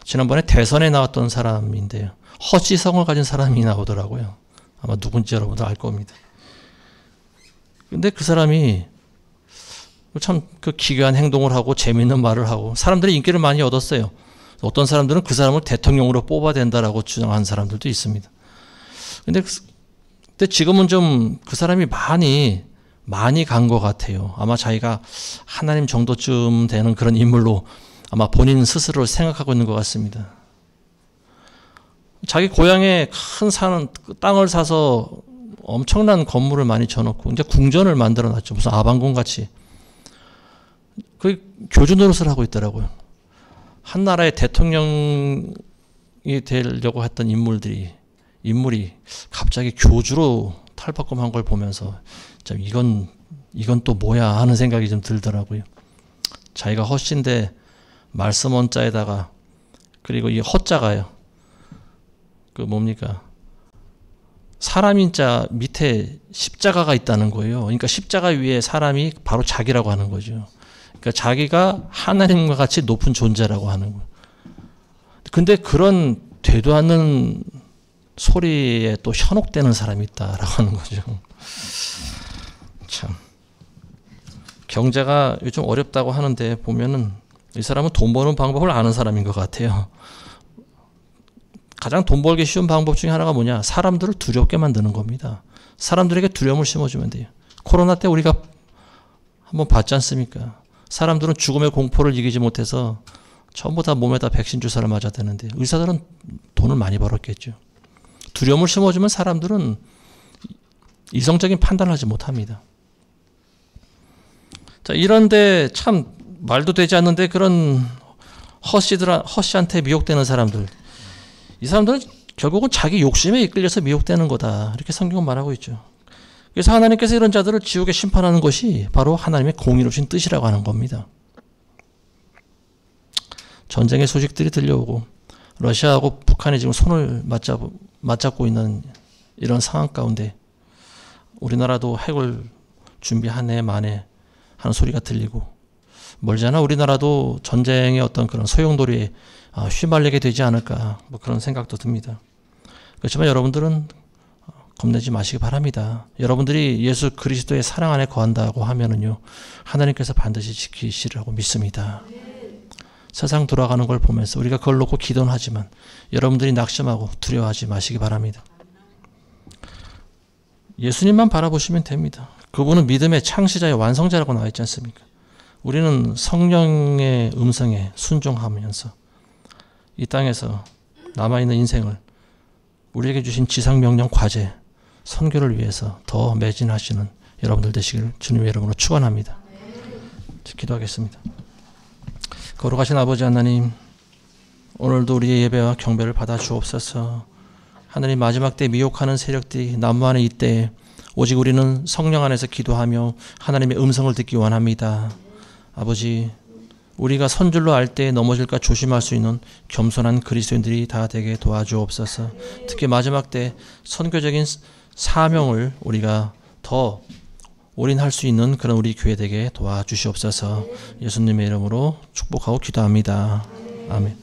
지난번에 대선에 나왔던 사람인데요. 허지성을 가진 사람이 나오더라고요. 아마 누군지 여러분도 알 겁니다. 근데 그 사람이 참 그 기괴한 행동을 하고 재미있는 말을 하고 사람들이 인기를 많이 얻었어요. 어떤 사람들은 그 사람을 대통령으로 뽑아야 된다라고 주장하는 사람들도 있습니다. 근데 지금은 좀 그 사람이 많이 간 것 같아요. 아마 자기가 하나님 정도쯤 되는 그런 인물로 아마 본인 스스로를 생각하고 있는 것 같습니다. 자기 고향에 큰 땅을 사서 엄청난 건물을 많이 쳐놓고 이제 궁전을 만들어놨죠. 무슨 아방궁 같이. 그 교주 노릇을 하고 있더라고요. 한 나라의 대통령이 되려고 했던 인물이 갑자기 교주로 탈바꿈한 걸 보면서 참 이건 또 뭐야 하는 생각이 좀 들더라고요. 자기가 헛신데 말씀 원자에다가 그리고 이 허자가요. 그 뭡니까? 사람인자 밑에 십자가가 있다는 거예요. 그러니까 십자가 위에 사람이 바로 자기라고 하는 거죠. 그러니까 자기가 하나님과 같이 높은 존재라고 하는 거예요. 근데 그런 되도 않는 소리에 또 현혹되는 사람이 있다라고 하는 거죠. 참 경제가 요즘 어렵다고 하는데 보면은 이 사람은 돈 버는 방법을 아는 사람인 것 같아요. 가장 돈 벌기 쉬운 방법 중에 하나가 뭐냐? 사람들을 두렵게 만드는 겁니다. 사람들에게 두려움을 심어주면 돼요. 코로나 때 우리가 한번 봤지 않습니까? 사람들은 죽음의 공포를 이기지 못해서 전부 다 몸에다 백신 주사를 맞아야 되는데 의사들은 돈을 많이 벌었겠죠. 두려움을 심어주면 사람들은 이성적인 판단을 하지 못합니다. 자, 이런데 참 말도 되지 않는데 그런 허씨한테 미혹되는 사람들, 이 사람들은 결국은 자기 욕심에 이끌려서 미혹되는 거다, 이렇게 성경은 말하고 있죠. 그래서 하나님께서 이런 자들을 지옥에 심판하는 것이 바로 하나님의 공의로우신 뜻이라고 하는 겁니다. 전쟁의 소식들이 들려오고 러시아하고 북한이 지금 손을 맞잡고 있는 이런 상황 가운데 우리나라도 핵을 준비하네 마네 하는 소리가 들리고, 멀지 않아 우리나라도 전쟁의 어떤 그런 소용돌이에 휘말리게 되지 않을까, 뭐 그런 생각도 듭니다. 그렇지만 여러분들은 겁내지 마시기 바랍니다. 여러분들이 예수 그리스도의 사랑 안에 거한다고 하면은요, 하나님께서 반드시 지키시리라고 믿습니다. 세상 돌아가는 걸 보면서 우리가 그걸 놓고 기도는 하지만 여러분들이 낙심하고 두려워하지 마시기 바랍니다. 예수님만 바라보시면 됩니다. 그분은 믿음의 창시자의 완성자라고 나와 있지 않습니까? 우리는 성령의 음성에 순종하면서 이 땅에서 남아있는 인생을 우리에게 주신 지상명령 과제, 선교를 위해서 더 매진하시는 여러분들 되시길 주님의 이름으로 축원합니다. 기도하겠습니다. 거룩하신 아버지 하나님, 오늘도 우리의 예배와 경배를 받아 주옵소서. 하나님, 마지막 때 미혹하는 세력들이 난무하는 이때에 오직 우리는 성령 안에서 기도하며 하나님의 음성을 듣기 원합니다. 아버지, 우리가 선줄로 알 때 넘어질까 조심할 수 있는 겸손한 그리스도인들이 다 되게 도와주옵소서. 특히 마지막 때 선교적인 사명을 우리가 더 올인할 수 있는 그런 우리 교회 되게 도와주시옵소서. 예수님의 이름으로 축복하고 기도합니다. 아멘.